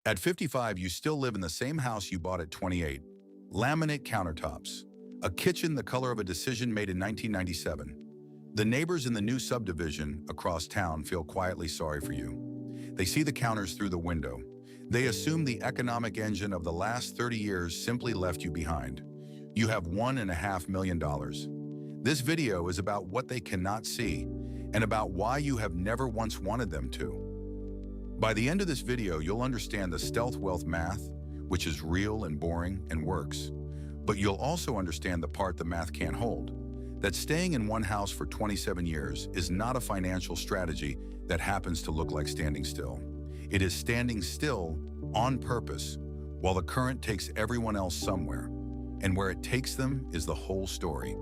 At 55, you still live in the same house you bought at 28. Laminate countertops. A kitchen the color of a decision made in 1997. The neighbors in the new subdivision across town feel quietly sorry for you. They see the counters through the window. They assume the economic engine of the last 30 years simply left you behind. You have $1.5 million. This video is about what they cannot see and about why you have never once wanted them to. By the end of this video, you'll understand the stealth wealth math, which is real and boring and works. But you'll also understand the part the math can't hold. That staying in one house for 27 years is not a financial strategy that happens to look like standing still. It is standing still on purpose while the current takes everyone else somewhere. And where it takes them is the whole story.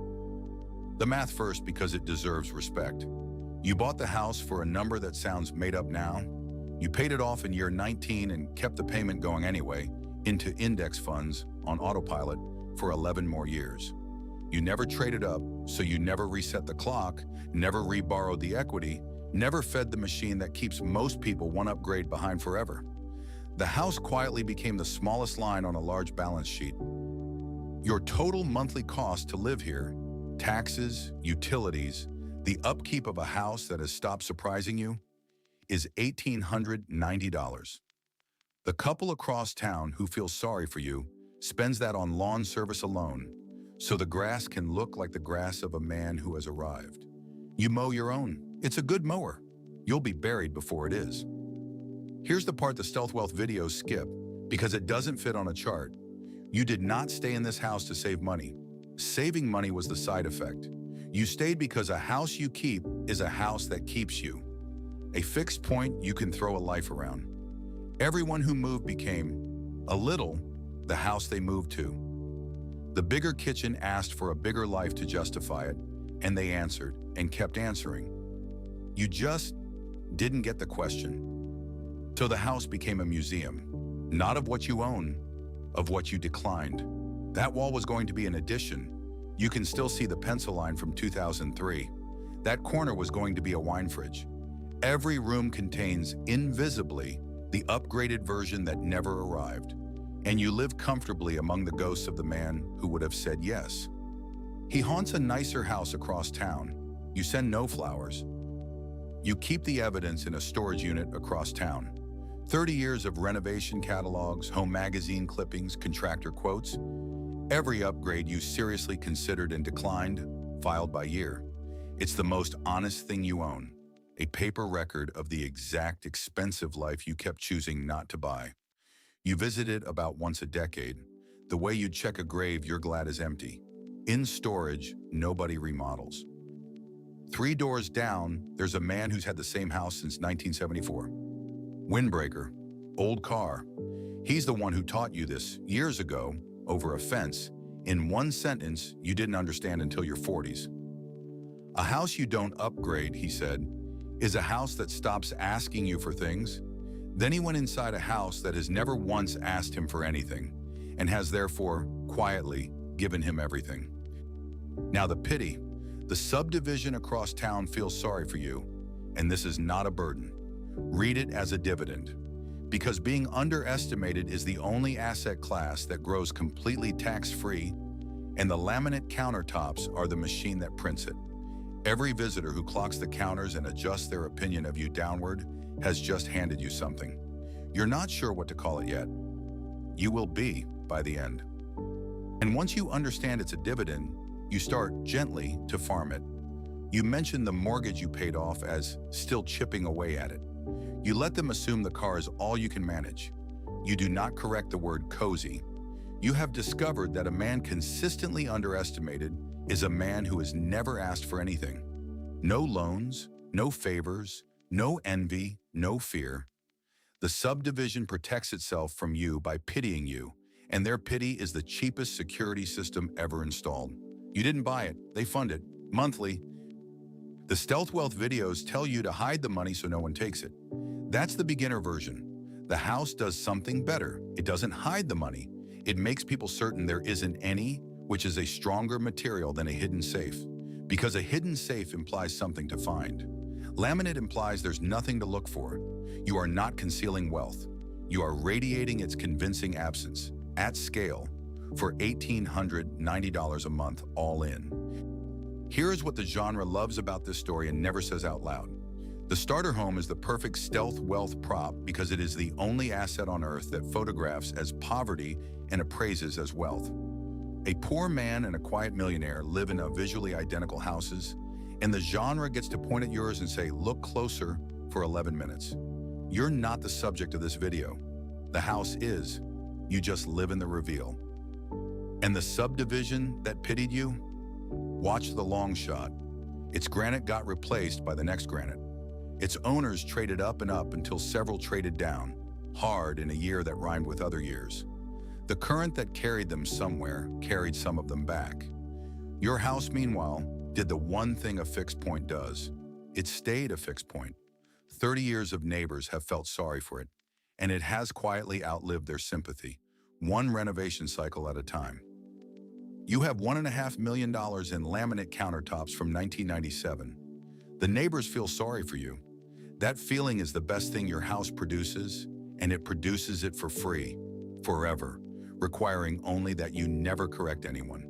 The math first, because it deserves respect. You bought the house for a number that sounds made up now. You paid it off in year 19 and kept the payment going anyway into index funds on autopilot for 11 more years. You never traded up, so you never reset the clock, never reborrowed the equity, never fed the machine that keeps most people one upgrade behind forever. The house quietly became the smallest line on a large balance sheet. Your total monthly cost to live here, taxes, utilities, the upkeep of a house that has stopped surprising you, is $1,890. The couple across town who feels sorry for you spends that on lawn service alone, so the grass can look like the grass of a man who has arrived. You mow your own. It's a good mower. You'll be buried before it is. Here's the part the stealth wealth videos skip, because it doesn't fit on a chart. You did not stay in this house to save money. Saving money was the side effect. You stayed because a house you keep is a house that keeps you. A fixed point you can throw a life around. Everyone who moved became, a little, the house they moved to. The bigger kitchen asked for a bigger life to justify it, and they answered and kept answering. You just didn't get the question. So the house became a museum, not of what you own, of what you declined. That wall was going to be an addition. You can still see the pencil line from 2003. That corner was going to be a wine fridge. Every room contains, invisibly, the upgraded version that never arrived. And you live comfortably among the ghosts of the man who would have said yes. He haunts a nicer house across town. You send no flowers. You keep the evidence in a storage unit across town. 30 years of renovation catalogs, home magazine clippings, contractor quotes. Every upgrade you seriously considered and declined, filed by year. It's the most honest thing you own. A paper record of the exact expensive life you kept choosing not to buy. You visit it about once a decade. The way you check a grave you're glad is empty. In storage, nobody remodels. 3 doors down, there's a man who's had the same house since 1974. Windbreaker, old car. He's the one who taught you this years ago over a fence in one sentence you didn't understand until your 40s. A house you don't upgrade, he said, is a house that stops asking you for things. Then he went inside a house that has never once asked him for anything and has therefore, quietly, given him everything. Now the pity. The subdivision across town feels sorry for you, and this is not a burden. Read it as a dividend, because being underestimated is the only asset class that grows completely tax-free, and the laminate countertops are the machine that prints it. Every visitor who clocks the counters and adjusts their opinion of you downward has just handed you something. You're not sure what to call it yet. You will be by the end. And once you understand it's a dividend, you start gently to farm it. You mention the mortgage you paid off as still chipping away at it. You let them assume the car is all you can manage. You do not correct the word cozy. You have discovered that a man consistently underestimated is a man who has never asked for anything. No loans, no favors, no envy, no fear. The subdivision protects itself from you by pitying you, and their pity is the cheapest security system ever installed. You didn't buy it, they fund it, monthly. The stealth wealth videos tell you to hide the money so no one takes it. That's the beginner version. The house does something better. It doesn't hide the money. It makes people certain there isn't any, which is a stronger material than a hidden safe. Because a hidden safe implies something to find. Laminate implies there's nothing to look for. You are not concealing wealth. you are radiating its convincing absence, at scale, for $1,890 a month all in. Here's what the genre loves about this story and never says out loud. The starter home is the perfect stealth wealth prop because it is the only asset on earth that photographs as poverty and appraises as wealth. A poor man and a quiet millionaire live in visually identical houses, and the genre gets to point at yours and say, look closer for 11 minutes. You're not the subject of this video. The house is. You just live in the reveal. And the subdivision that pitied you? Watch the long shot. Its granite got replaced by the next granite. Its owners traded up and up until several traded down, hard in a year that rhymed with other years. The current that carried them somewhere carried some of them back. Your house, meanwhile, did the one thing a fixed point does. It stayed a fixed point. 30 years of neighbors have felt sorry for it, and it has quietly outlived their sympathy, one renovation cycle at a time. You have $1.5 million in laminate countertops from 1997. The neighbors feel sorry for you. That feeling is the best thing your house produces, and it produces it for free, forever, requiring only that you never correct anyone.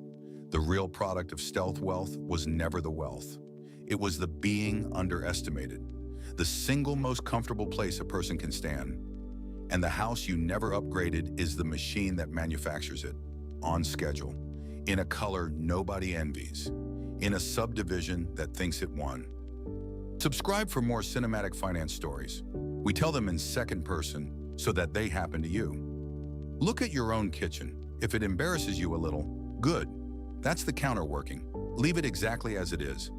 The real product of stealth wealth was never the wealth. It was the being underestimated, the single most comfortable place a person can stand. And the house you never upgraded is the machine that manufactures it, on schedule, in a color nobody envies, in a subdivision that thinks it won. Subscribe for more cinematic finance stories. We tell them in second person so that they happen to you. Look at your own kitchen. If it embarrasses you a little, good. That's the counter working. Leave it exactly as it is.